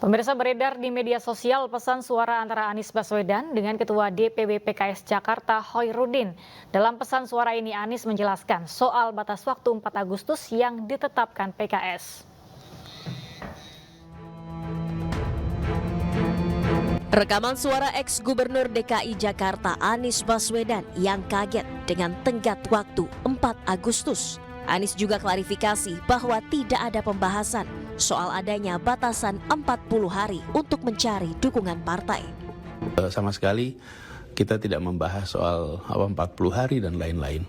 Pemirsa, beredar di media sosial pesan suara antara Anies Baswedan dengan Ketua DPW PKS Jakarta Khoirudin. Dalam pesan suara ini Anies menjelaskan soal batas waktu 4 Agustus yang ditetapkan PKS. Rekaman suara ex-gubernur DKI Jakarta Anies Baswedan yang kaget dengan tenggat waktu 4 Agustus. Anies juga klarifikasi bahwa tidak ada pembahasan soal adanya batasan 40 hari untuk mencari dukungan partai. Sama sekali kita tidak membahas soal 40 hari dan lain-lain.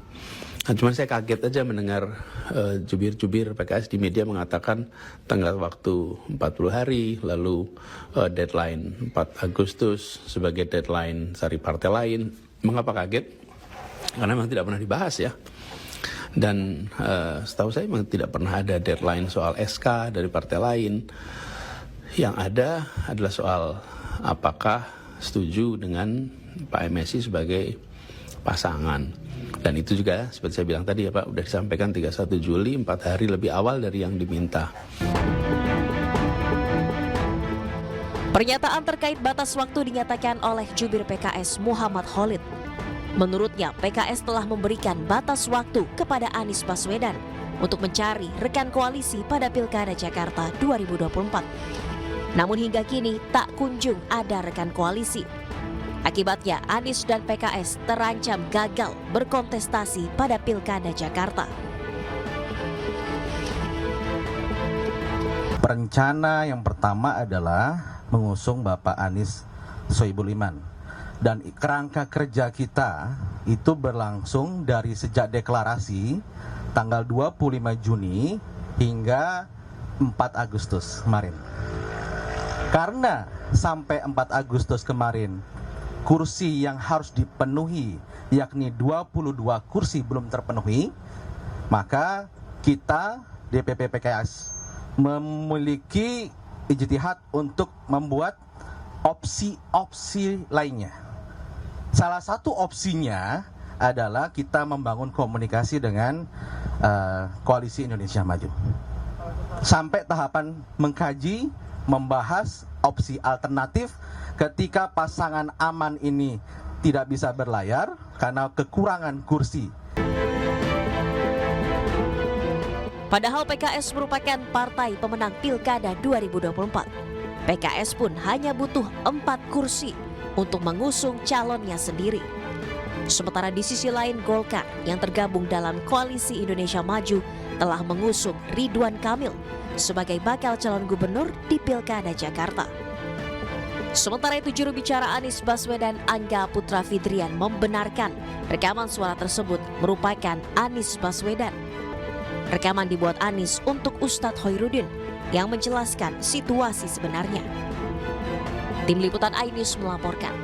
Nah, cuma saya kaget aja mendengar jubir-jubir PKS di media mengatakan tenggat waktu 40 hari, lalu deadline 4 Agustus sebagai deadline cari partai lain. Mengapa kaget? Karena memang tidak pernah dibahas ya. Dan setahu saya memang tidak pernah ada deadline soal SK dari partai lain. Yang ada adalah soal apakah setuju dengan Pak MSI sebagai pasangan. Dan itu juga seperti saya bilang tadi ya Pak, sudah disampaikan 31 Juli, 4 hari lebih awal dari yang diminta. Pernyataan terkait batas waktu dinyatakan oleh jubir PKS Muhammad Khalid. Menurutnya, PKS telah memberikan batas waktu kepada Anies Baswedan untuk mencari rekan koalisi pada Pilkada Jakarta 2024. Namun hingga kini tak kunjung ada rekan koalisi. Akibatnya, Anies dan PKS terancam gagal berkontestasi pada Pilkada Jakarta. Rencana yang pertama adalah mengusung Bapak Anies Sohibul Iman. Dan kerangka kerja kita itu berlangsung dari sejak deklarasi tanggal 25 Juni hingga 4 Agustus kemarin. Karena sampai 4 Agustus kemarin kursi yang harus dipenuhi yakni 22 kursi belum terpenuhi, maka kita DPP PKS memiliki ijtihad untuk membuat opsi-opsi lainnya. Salah satu opsinya adalah kita membangun komunikasi dengan Koalisi Indonesia Maju. Sampai tahapan mengkaji, membahas opsi alternatif ketika pasangan aman ini tidak bisa berlayar karena kekurangan kursi. Padahal PKS merupakan partai pemenang Pilkada 2024. PKS pun hanya butuh 4 kursi untuk mengusung calonnya sendiri. Sementara di sisi lain Golkar yang tergabung dalam Koalisi Indonesia Maju telah mengusung Ridwan Kamil sebagai bakal calon gubernur di Pilkada Jakarta. Sementara itu juru bicara Anies Baswedan Angga Putra Fidrian membenarkan rekaman suara tersebut merupakan Anies Baswedan. Rekaman dibuat Anies untuk Ustadz Khoirudin yang menjelaskan situasi sebenarnya. Tim Liputan iNews melaporkan.